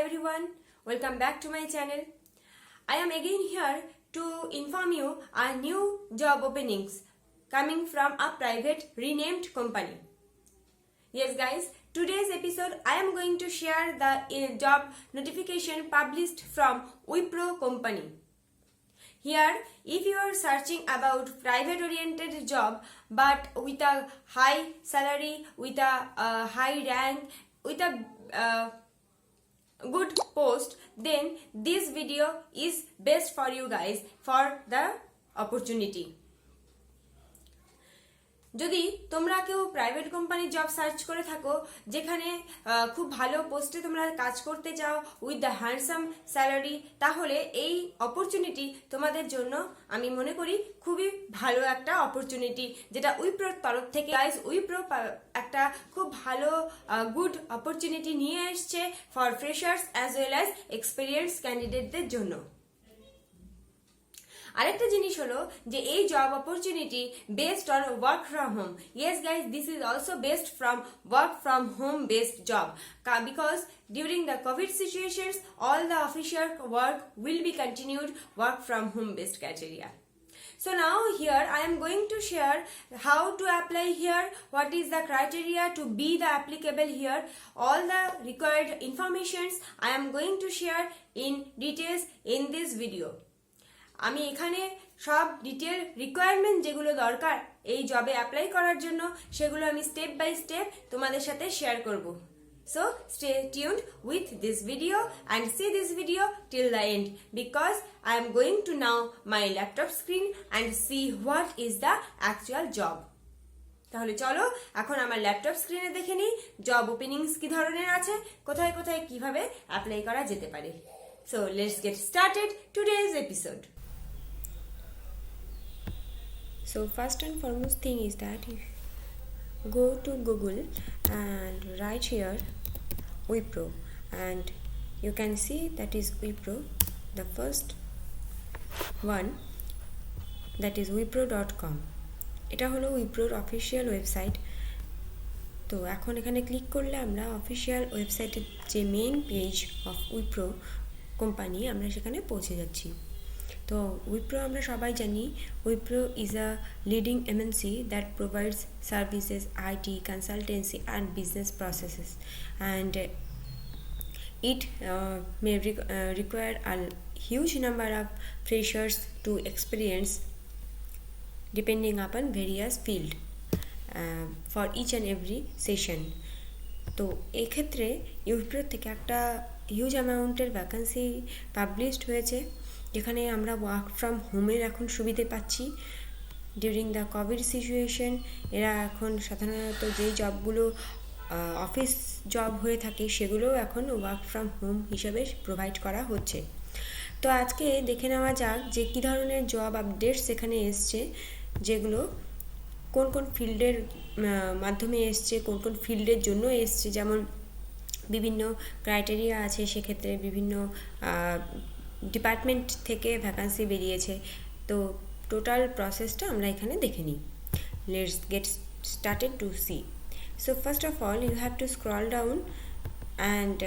everyone, welcome back to my channel. I am again here to inform you our new job openings coming from a private renamed company. Yes guys, today's episode I am going to share the job notification published from Wipro company. Here, if you are searching about private oriented job but with a high salary, with a high rank, with a good post, then this video is best for you guys for the opportunity. যদি তোমরা কেউ private company job search করে থাকো যেখানে খুব ভালো পোস্টে তোমরা কাজ করতে চাও উইথ দ্য হ্যান্ডসাম স্যালারি, তাহলে এই অপরচুনিটি তোমাদের জন্য আমি মনে করি খুবই ভালো একটা অপরচুনিটি, যেটা উইপ্রোর তরফ থেকে গাইস উইপ্রো একটা খুব ভালো গুড অপরচুনিটি নিয়ে এসছে for freshers as well as experience ক্যান্ডিডেটদের জন্য। আরেকটা জিনিস হলো যে এই job opportunity based on work from home. Yes guys, this is also based from work from home based job because during the COVID situations all the official work will be continued work from home based criteria. So now here I am going to share how to apply here, what is the criteria to be the applicable here, all the required informations I am going to share in details in this video. আমি এখানে সব detail requirement যেগুলো দরকার এই জবে apply করার জন্য সেগুলো আমি স্টেপ বাই স্টেপ তোমাদের সাথে শেয়ার করব। So stay tuned with this video and see this video till the end because I am going to now my laptop screen and see what is the actual job. তাহলে চলো এখন আমার laptop স্ক্রিনে দেখে নিই job openings কি ধরনের আছে, কোথায় কোথায় কিভাবে অ্যাপ্লাই করা যেতে পারে। So let's get started today's episode. So first and foremost thing is that you go to Google and write here Wipro and you can see that is Wipro, the first one, that is wipro.com. এটা হলো উইপ্রোর official website. তো এখন এখানে click করলে আমরা official ওয়েবসাইটের যে main page of Wipro company আমরা সেখানে পৌঁছে যাচ্ছি। তো উইপ্রো আমরা সবাই জানি Wipro is a leading MNC that provides services, IT, consultancy and business processes and it may require a huge number of freshers to experience depending upon various field for each and every session. তো এক্ষেত্রে উইপ্রো থেকে একটা huge অ্যামাউন্টের vacancy published হয়েছে যেখানে আমরা work from হোমের এখন সুবিধে পাচ্ছি ডিউরিং দ্য কোভিড সিচুয়েশন। এরা এখন সাধারণত যেই জবগুলো অফিস জব হয়ে থাকে সেগুলোও এখন ওয়ার্ক ফ্রম হোম হিসেবে প্রোভাইড করা হচ্ছে। তো আজকে দেখে নেওয়া যাক যে কী ধরনের জব আপডেটস এখানে এসছে, যেগুলো কোন কোন ফিল্ডের মাধ্যমে এসছে, কোন কোন ফিল্ডের জন্য এসছে, যেমন বিভিন্ন ক্রাইটেরিয়া আছে, সেক্ষেত্রে বিভিন্ন ডিপার্টমেন্ট থেকে ভ্যাকান্সি বেরিয়েছে। তো টোটাল প্রসেসটা আমরা এখানে দেখে নিই। Let's get started to see. So first of all you have to scroll down and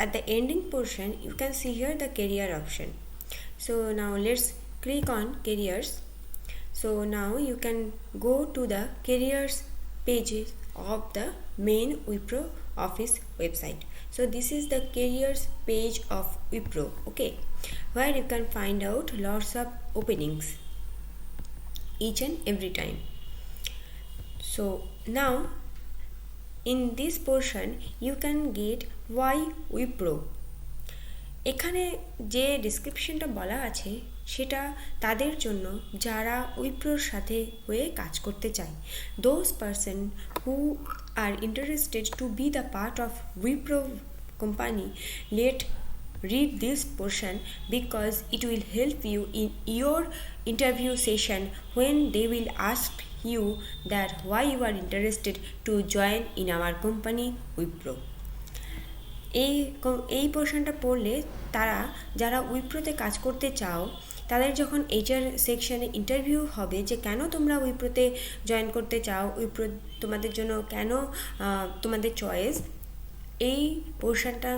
at the ending portion you can see here the career option. So now let's click on careers. So now you can go to the careers pages of the main Wipro office website. So this is the careers page of Wipro, okay, where you can find out lots of openings each and every time. So now in this portion you can get why Wipro. এখানে যে ডেসক্রিপশনটা বলা আছে সেটা তাদের জন্য যারা উইপ্রোর সাথে হয়ে কাজ করতে চায়। Those person who are interested to be the part of Wipro company let read this portion because it will help you in your interview session when they will ask you that why you are interested to join in our company Wipro. এই পোর্শনটা পড়লে তারা যারা উইপ্রোতে কাজ করতে চাও তাদের যখন এইচআর সেকশনে ইন্টারভিউ হবে যে কেন তোমরা উইপ্রোতে জয়েন করতে চাও, উইপ্রো তোমাদের জন্য কেন তোমাদের চয়েস, এই পোর্শনটা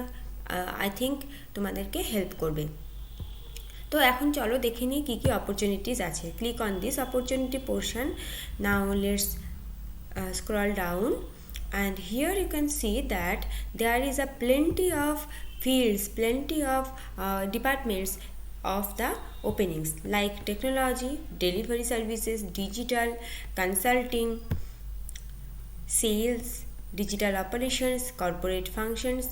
আই থিঙ্ক তোমাদেরকে হেল্প করবে। তো এখন চলো দেখে নিই কী কী অপরচুনিটিস আছে। Click on this opportunity portion. Now let's scroll down, and here you can see that there is a plenty of fields, plenty of departments of the openings like technology, delivery services, digital, consulting, sales, digital operations, corporate functions,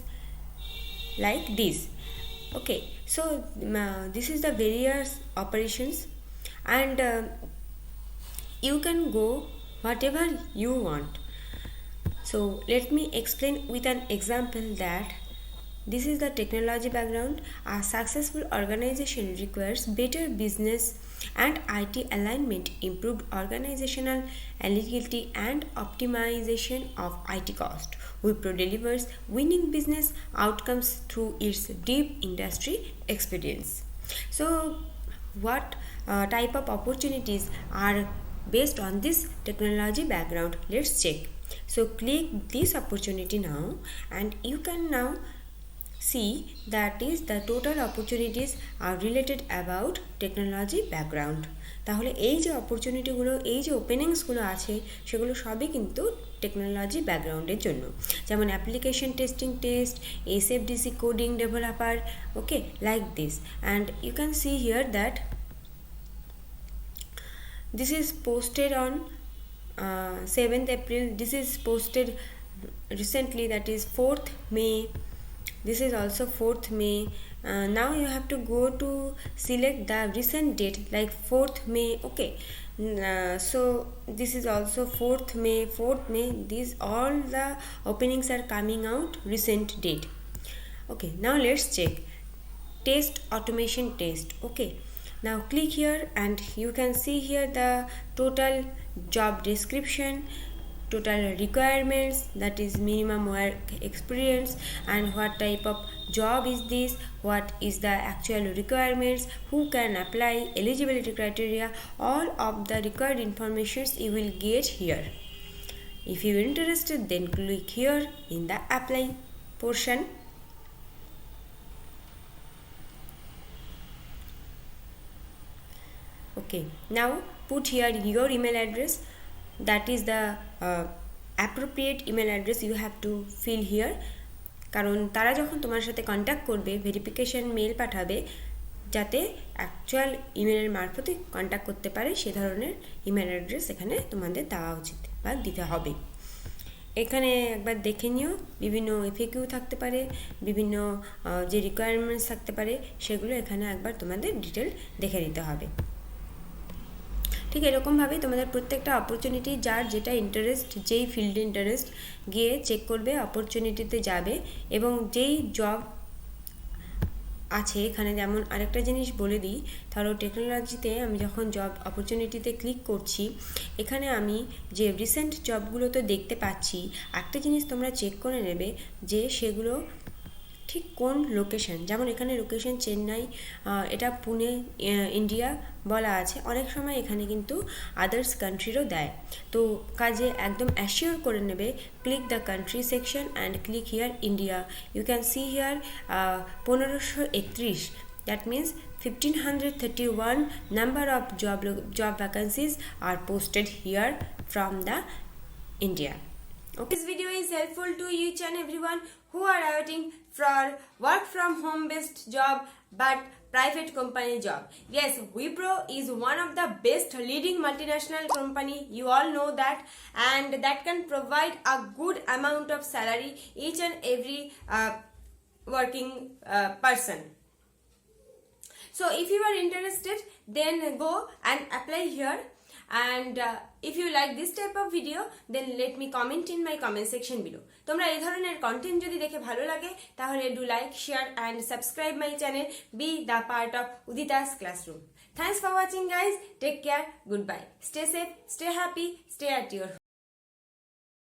like this. Okay, so this is the various operations, and you can go whatever you want. So let me explain with an example that this is the technology background. A successful organization requires better business and IT alignment, improved organizational agility, and optimization of IT cost. Wipro delivers winning business outcomes through its deep industry experience. So what type of opportunities are based on this technology background? Let's check. So click this opportunity now, and you can now see that is the total opportunities are related about technology background. তাহলে এই যে অপরচুনিটিগুলো, এই যে ওপেনিংসগুলো আছে, সেগুলো সবই কিন্তু technology ব্যাকগ্রাউন্ডের জন্য। যেমন application testing test, SFDC coding developer, okay, like this. And you can see here that this is posted on 7th April. This is posted recently, that is 4th May. This is also 4th May. Now you have to go to select the recent date like 4th May. Okay, so this is also 4th May, 4th May. These all the openings are coming out recent date. Okay, now let's check test automation test. Okay, now click here, and you can see here the total job description, total requirements, that is minimum work experience, and what type of job is this, what is the actual requirements, who can apply, eligibility criteria, all of the required informations you will get here. If you are interested, then click here in the apply portion. Okay, now put here your email address, that is the appropriate email address you have to fill here, কারণ তারা যখন তোমার সাথে contact করবে, verification mail পাঠাবে, যাতে actual ইমেলের মারফতে contact করতে পারে, সে ধরনের ইমেল অ্যাড্রেস এখানে তোমাদের দেওয়া উচিত বা দিতে হবে। এখানে একবার দেখে নিও, বিভিন্ন এফএকিউ থাকতে পারে, বিভিন্ন যে রিকোয়ারমেন্টস থাকতে পারে, সেগুলো এখানে একবার তোমাদের ডিটেল দেখে নিতে হবে। ঠিক এরকমভাবেই তোমাদের প্রত্যেকটা অপরচুনিটি, যার যেটা ইন্টারেস্ট, যেই ফিল্ডে ইন্টারেস্ট, গিয়ে চেক করবে, অপরচুনিটিতে যাবে, এবং যেই জব আছে এখানে। যেমন আরেকটা জিনিস বলে দিই, ধরো টেকনোলজিতে আমি যখন জব অপরচুনিটিতে ক্লিক করছি, এখানে আমি যে রিসেন্ট জবগুলো তো দেখতে পাচ্ছি, একটা জিনিস তোমরা চেক করে নেবে যে সেগুলো ঠিক কোন লোকেশন। যেমন এখানে লোকেশন চেন্নাই, এটা পুনে, ইন্ডিয়া বলা আছে। অনেক সময় এখানে কিন্তু আদার্স কান্ট্রিরও দেয়, তো কাজে একদম অ্যাসিওর করে নেবে। Click the country section and click here India. You can see here 1531, that means 1531 number of job vacancies are posted here from the India. Okay. This video is helpful to each and everyone who are waiting for work from home based job but private company job. Yes, Wipro is one of the best leading multinational company, you all know that, and that can provide a good amount of salary each and every working person. So if you are interested, then go and apply here. And if you like this type of video, then let me comment in my comment section below. তোমরা এই ধরনের content যদি দেখে ভালো লাগে, তাহলে do like, share and subscribe my channel. Be the part of Udita's Classroom. Thanks for watching guys. Take care. Goodbye. Stay safe, stay happy, stay at your home.